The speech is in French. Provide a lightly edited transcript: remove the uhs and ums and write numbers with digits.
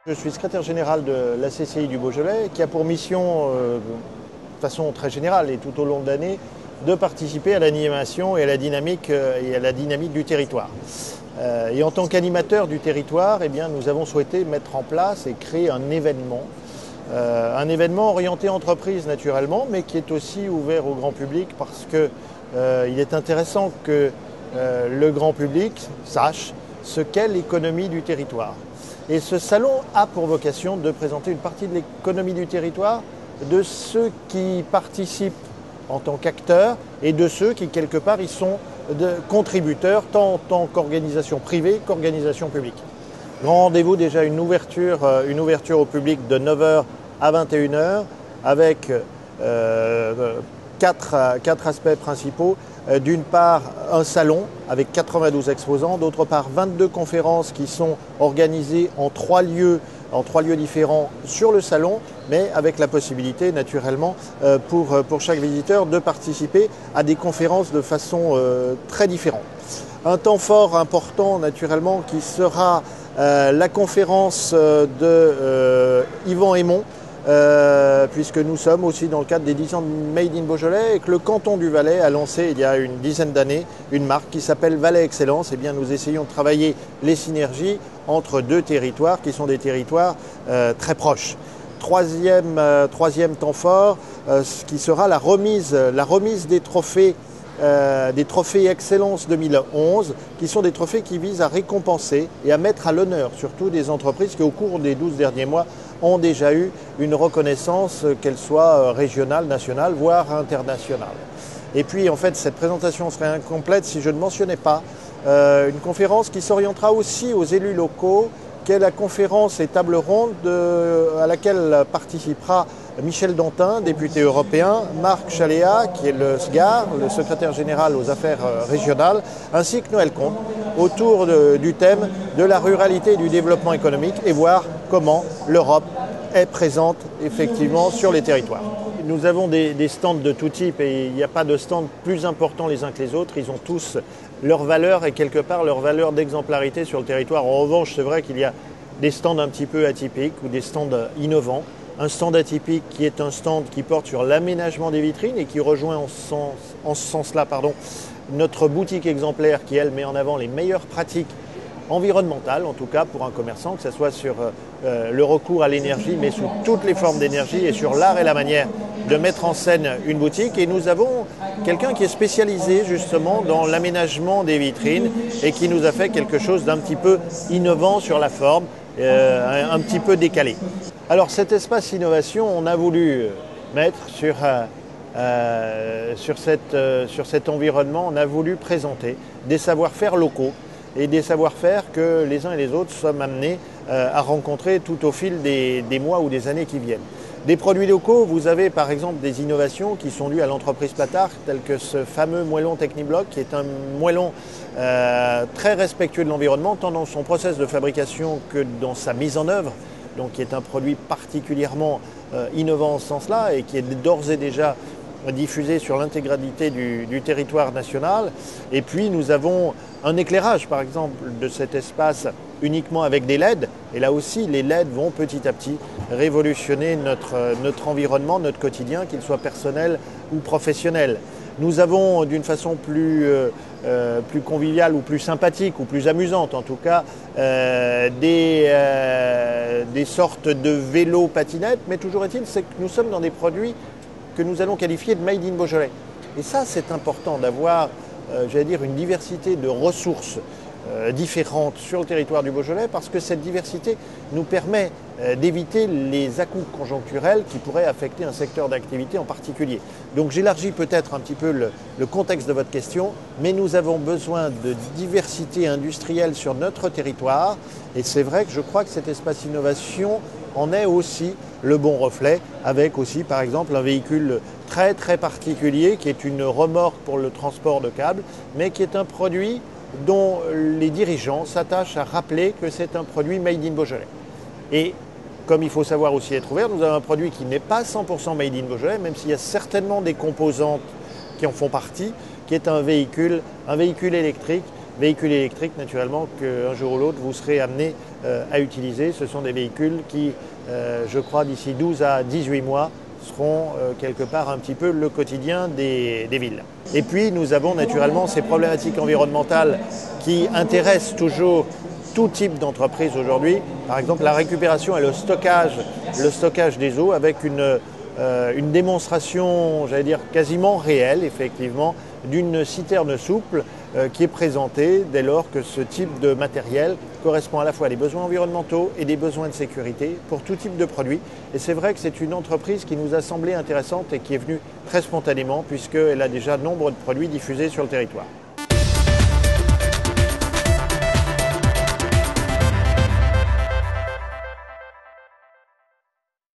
Je suis secrétaire général de la CCI du Beaujolais qui a pour mission, de façon très générale et tout au long de l'année, de participer à l'animation et à la dynamique du territoire. Et en tant qu'animateur du territoire, eh bien, nous avons souhaité mettre en place et créer un événement orienté entreprise naturellement, mais qui est aussi ouvert au grand public parce qu'il est intéressant que le grand public sache ce qu'est l'économie du territoire. Et ce salon a pour vocation de présenter une partie de l'économie du territoire, de ceux qui participent en tant qu'acteurs et de ceux qui, quelque part, y sont contributeurs, tant en tant qu'organisation privée qu'organisation publique. Grand rendez-vous, déjà une ouverture au public de 9 h à 21 h avec quatre aspects principaux. D'une part, un salon avec 92 exposants, d'autre part 22 conférences qui sont organisées en trois lieux différents sur le salon, mais avec la possibilité naturellement pour chaque visiteur de participer à des conférences de façon très différente. Un temps fort important naturellement qui sera la conférence de Yvan Hémon, puisque nous sommes aussi dans le cadre des 10 ans de Made in Beaujolais et que le canton du Valais a lancé il y a une dizaine d'années une marque qui s'appelle Valais Excellence. Eh bien, nous essayons de travailler les synergies entre deux territoires qui sont des territoires très proches. Troisième temps fort, qui sera la remise des trophées Excellence 2011, qui sont des trophées qui visent à récompenser et à mettre à l'honneur surtout des entreprises qui au cours des 12 derniers mois ont déjà eu une reconnaissance, qu'elle soit régionale, nationale, voire internationale. Et puis en fait cette présentation serait incomplète si je ne mentionnais pas une conférence qui s'orientera aussi aux élus locaux, qui est la conférence et table ronde à laquelle participera Michel Dantin, député européen, Marc Chaléa, qui est le SGAR, le secrétaire général aux affaires régionales, ainsi que Noël Comte, autour du thème de la ruralité et du développement économique et voir comment l'Europe est présente effectivement sur les territoires. Nous avons des stands de tout type et il n'y a pas de stands plus importants les uns que les autres. Ils ont tous leur valeur et quelque part leur valeur d'exemplarité sur le territoire. En revanche, c'est vrai qu'il y a des stands un petit peu atypiques ou des stands innovants. Un stand atypique qui est un stand qui porte sur l'aménagement des vitrines et qui rejoint en ce sens-là notre boutique exemplaire qui, elle, met en avant les meilleures pratiques environnementales, en tout cas pour un commerçant, que ce soit sur le recours à l'énergie, mais sous toutes les formes d'énergie et sur l'art et la manière de mettre en scène une boutique. Et nous avons quelqu'un qui est spécialisé justement dans l'aménagement des vitrines et qui nous a fait quelque chose d'un petit peu innovant sur la forme, un petit peu décalé. Alors cet espace innovation, on a voulu mettre sur cet environnement, on a voulu présenter des savoir-faire locaux et des savoir-faire que les uns et les autres sommes amenés à rencontrer tout au fil des mois ou des années qui viennent. Des produits locaux, vous avez par exemple des innovations qui sont dues à l'entreprise Platard, telles que ce fameux moellon Technibloc, qui est un moellon très respectueux de l'environnement, tant dans son process de fabrication que dans sa mise en œuvre, donc qui est un produit particulièrement innovant en ce sens-là et qui est d'ores et déjà diffusé sur l'intégralité du territoire national. Et puis nous avons un éclairage par exemple de cet espace uniquement avec des LED. Et là aussi les LED vont petit à petit révolutionner notre environnement, notre quotidien, qu'il soit personnel ou professionnel. Nous avons d'une façon plus conviviale ou plus sympathique ou plus amusante en tout cas des sortes de vélos patinettes, mais toujours est-il c'est que nous sommes dans des produits que nous allons qualifier de Made in Beaujolais. Et ça c'est important d'avoir j'allais dire une diversité de ressources différentes sur le territoire du Beaujolais parce que cette diversité nous permet d'éviter les à-coups conjoncturels qui pourraient affecter un secteur d'activité en particulier. Donc j'élargis peut-être un petit peu le contexte de votre question, mais nous avons besoin de diversité industrielle sur notre territoire et c'est vrai que je crois que cet espace innovation en est aussi le bon reflet avec aussi par exemple un véhicule très très particulier qui est une remorque pour le transport de câbles mais qui est un produit dont les dirigeants s'attachent à rappeler que c'est un produit Made in Beaujolais. Et comme il faut savoir aussi être ouvert, nous avons un produit qui n'est pas 100% Made in Beaujolais, même s'il y a certainement des composantes qui en font partie, qui est un véhicule électrique véhicules électriques naturellement qu'un jour ou l'autre vous serez amené à utiliser. Ce sont des véhicules qui, je crois, d'ici 12 à 18 mois, seront quelque part un petit peu le quotidien des villes. Et puis nous avons naturellement ces problématiques environnementales qui intéressent toujours tout type d'entreprise aujourd'hui. Par exemple la récupération et le stockage des eaux avec une démonstration, j'allais dire quasiment réelle effectivement, d'une citerne souple qui est présentée dès lors que ce type de matériel correspond à la fois à des besoins environnementaux et des besoins de sécurité pour tout type de produit. Et c'est vrai que c'est une entreprise qui nous a semblé intéressante et qui est venue très spontanément puisqu'elle a déjà nombre de produits diffusés sur le territoire.